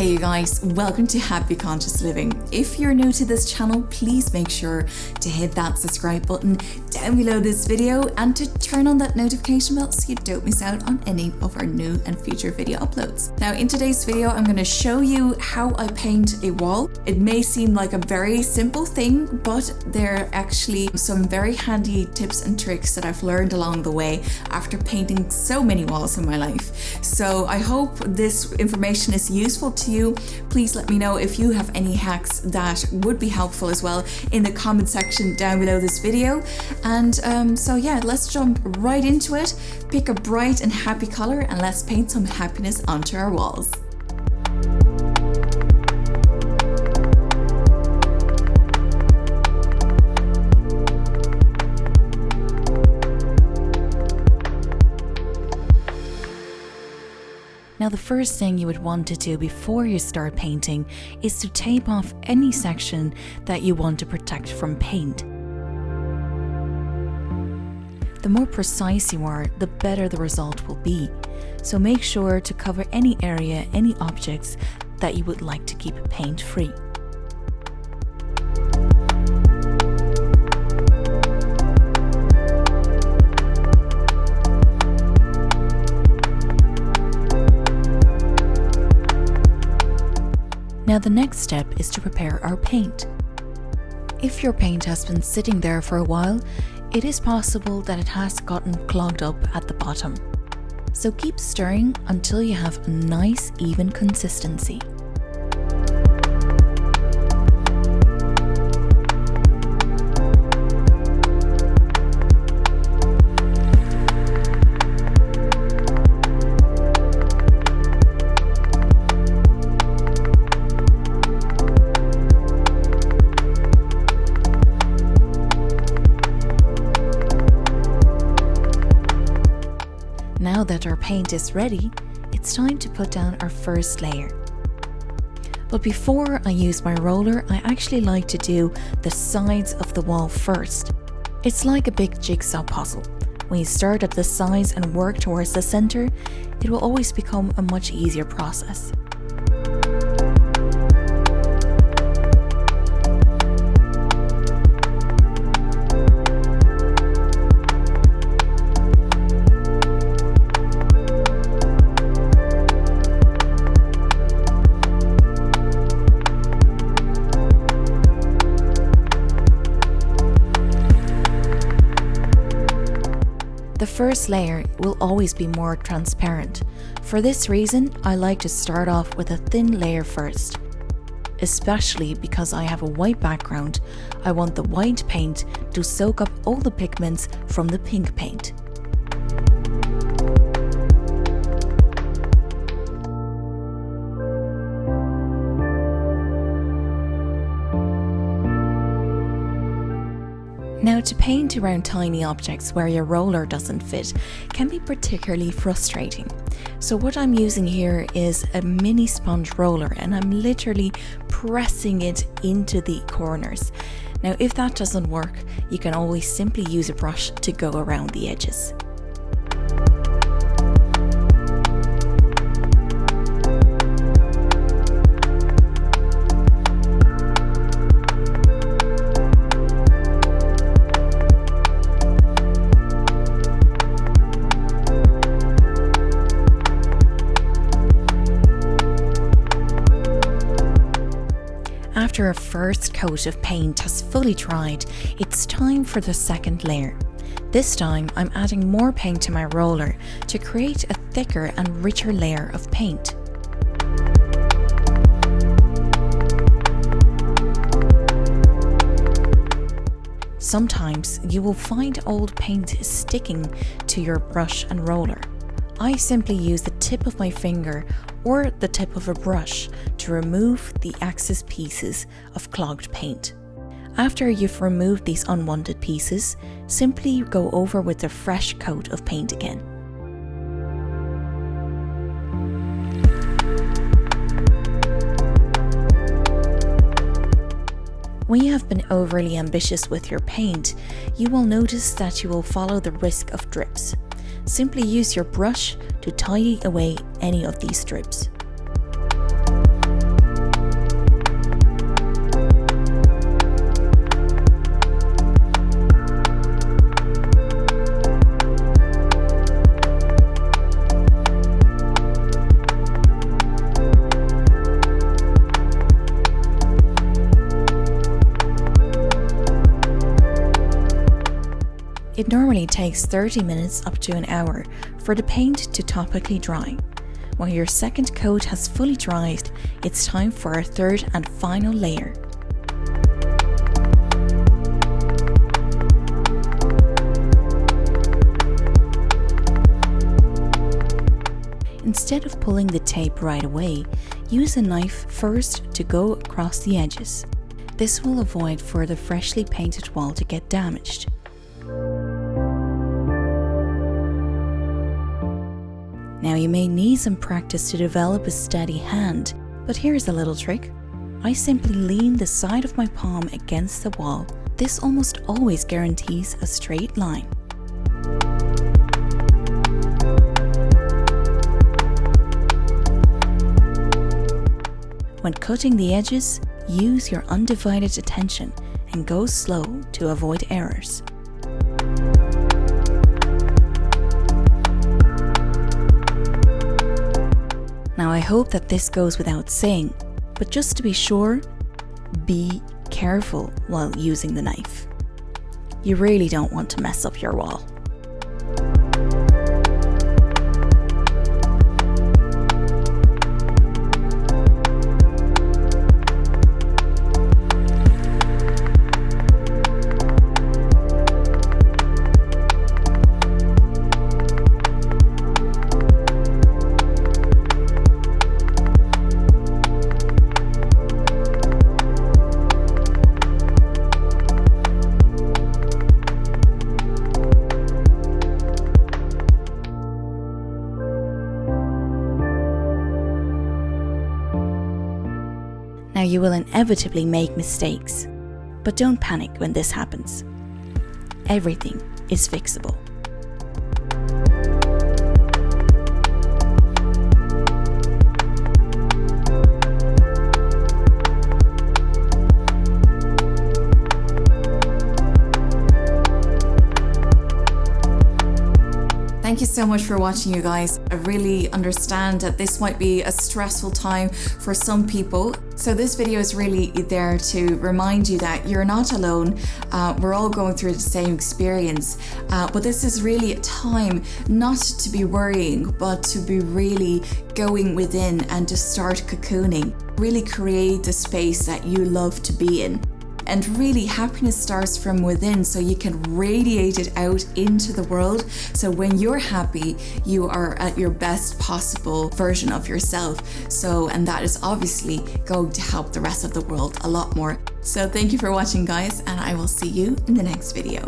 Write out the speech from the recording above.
Hey you guys, welcome to Happy Conscious Living. If you're new to this channel, please make sure to hit that subscribe button down below this video and to turn on that notification bell so you don't miss out on any of our new and future video uploads. Now in today's video, I'm going to show you how I paint a wall. It may seem like a very simple thing, but there are actually some very handy tips and tricks that I've learned along the way after painting so many walls in my life. So I hope this information is useful to you. Please let me know if you have any hacks that would be helpful as well in the comment section down below this video. And so yeah, let's jump right into it. Pick a bright and happy color and let's paint some happiness onto our walls. Now the first thing you would want to do before you start painting is to tape off any section that you want to protect from paint. The more precise you are, the better the result will be. So make sure to cover any area, any objects that you would like to keep paint free. Now the next step is to prepare our paint. If your paint has been sitting there for a while, it is possible that it has gotten clogged up at the bottom. So keep stirring until you have a nice even consistency. Now that our paint is ready, it's time to put down our first layer. But before I use my roller, I actually like to do the sides of the wall first. It's like a big jigsaw puzzle. When you start at the sides and work towards the center, it will always become a much easier process. The first layer will always be more transparent. For this reason, I like to start off with a thin layer first. Especially because I have a white background, I want the white paint to soak up all the pigments from the pink paint. Now, to paint around tiny objects where your roller doesn't fit can be particularly frustrating. So what I'm using here is a mini sponge roller and I'm literally pressing it into the corners. Now, if that doesn't work, you can always simply use a brush to go around the edges. After a first coat of paint has fully dried, it's time for the second layer. This time I'm adding more paint to my roller to create a thicker and richer layer of paint. Sometimes you will find old paint sticking to your brush and roller. I simply use the tip of my finger or the tip of a brush to remove the excess pieces of clogged paint. After you've removed these unwanted pieces, simply go over with a fresh coat of paint again. When you have been overly ambitious with your paint, you will notice that you will follow the risk of drips. Simply use your brush to tidy away any of these strips. It normally takes 30 minutes up to an hour for the paint to topically dry. When your second coat has fully dried, it's time for our third and final layer. Instead of pulling the tape right away, use a knife first to go across the edges. This will avoid for the freshly painted wall to get damaged. Now you may need some practice to develop a steady hand, but here's a little trick. I simply lean the side of my palm against the wall. This almost always guarantees a straight line. When cutting the edges, use your undivided attention and go slow to avoid errors. Now I hope that this goes without saying, but just to be sure, be careful while using the knife. You really don't want to mess up your wall. Now you will inevitably make mistakes, but don't panic when this happens. Everything is fixable. Thank you so much for watching, you guys. I really understand that this might be a stressful time for some people. So this video is really there to remind you that you're not alone. We're all going through the same experience. But this is really a time not to be worrying, but to be really going within and to start cocooning. Really create the space that you love to be in. And really, happiness starts from within, so you can radiate it out into the world. So when you're happy, you are at your best possible version of yourself. And that is obviously going to help the rest of the world a lot more. So thank you for watching, guys, and I will see you in the next video.